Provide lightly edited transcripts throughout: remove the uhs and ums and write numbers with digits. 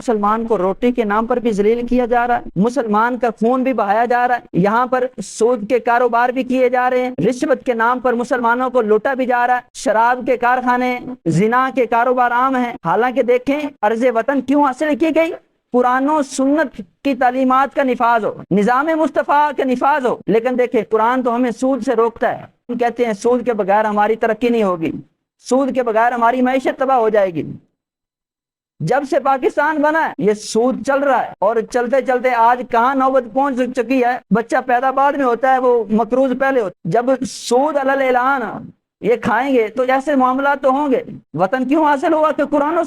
مسلمان کو روٹی کے نام پر بھی ذلیل کیا جا رہا ہے، مسلمان کا خون بھی بہایا جا رہا ہے، یہاں پر سود کے کاروبار بھی کیے جا رہے ہیں، رشوت کے نام پر مسلمانوں کو لوٹا بھی جا رہا ہے، شراب کے کارخانے، زنا کے کاروبار عام ہیں۔ حالانکہ دیکھیں عرض وطن کیوں حاصل کی گئی؟ قرآن و سنت کی تعلیمات کا نفاذ ہو، نظام مصطفیٰ کا نفاذ ہو۔ لیکن دیکھیں قرآن تو ہمیں سود سے روکتا ہے، ہم کہتے ہیں سود کے بغیر ہماری ترقی نہیں ہوگی، سود کے بغیر ہماری معیشت تباہ ہو جائے گی۔ جب سے پاکستان بنا ہے یہ سود چل رہا ہے، اور چلتے چلتے آج کہاں نوبت پہنچ چکی ہے، بچہ پیدا بعد میں ہوتا ہے، وہ مقروض پہلے ہوتا ہے۔ جب سود علی اعلان یہ کھائیں گے تو ایسے معاملات تو ہوں گے۔ وطن کیوں حاصل ہوا؟ کہ قرآن و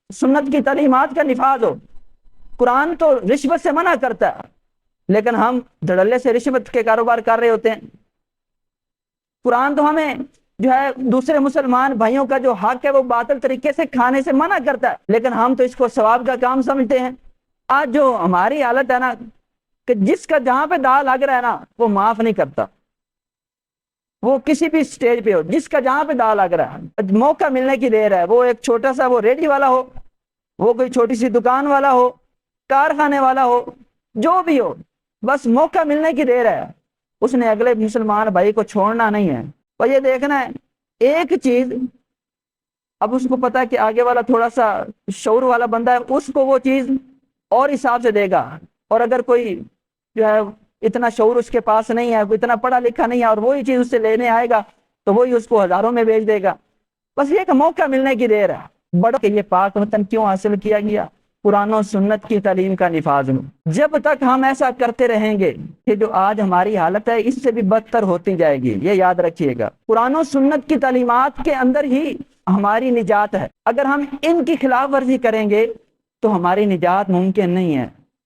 سنت کی تعلیمات کا نفاذ ہو۔ قرآن تو رشوت سے منع کرتا ہے، لیکن ہم دھڑلے سے رشوت کے کاروبار کر رہے ہوتے ہیں۔ قرآن تو ہمیں جو ہے دوسرے مسلمان بھائیوں کا جو حق ہے وہ باطل طریقے سے کھانے سے منع کرتا ہے، لیکن ہم تو اس کو ثواب کا کام سمجھتے ہیں۔ آج جو ہماری حالت ہے نا، کہ جس کا جہاں پہ داغ لگ رہا ہے نا وہ معاف نہیں کرتا، وہ کسی بھی سٹیج پہ ہو، جس کا جہاں پہ داغ لگ رہا ہے موقع ملنے کی دیر ہے، وہ ایک چھوٹا سا وہ ریڈی والا ہو، وہ کوئی چھوٹی سی دکان والا ہو، کارخانے والا ہو، جو بھی ہو، بس موقع ملنے کی دیر ہے، اس نے اگلے مسلمان بھائی کو چھوڑنا نہیں ہے۔ اور یہ دیکھنا ہے ایک چیز، اب اس کو پتا ہے کہ آگے والا تھوڑا سا شعور والا بندہ ہے، اس کو وہ چیز اور حساب سے دے گا، اور اگر کوئی جو ہے اتنا شعور اس کے پاس نہیں ہے، اتنا پڑھا لکھا نہیں ہے، اور وہی چیز اس سے لینے آئے گا تو وہی اس کو ہزاروں میں بیچ دے گا۔ بس یہ کہ موقع ملنے کی دیر ہے۔ بڑھ کے یہ پاک وطن کیوں حاصل کیا گیا؟ قرآن و سنت کی تعلیم کا نفاذ میں۔ جب تک ہم ایسا کرتے رہیں گے کہ جو آج ہماری حالت ہے اس سے بھی بدتر ہوتی جائے گی، یہ یاد رکھیے گا۔ قرآن و سنت کی تعلیمات کے اندر ہی ہماری نجات ہے، اگر ہم ان کی خلاف ورزی کریں گے تو ہماری نجات ممکن نہیں ہے۔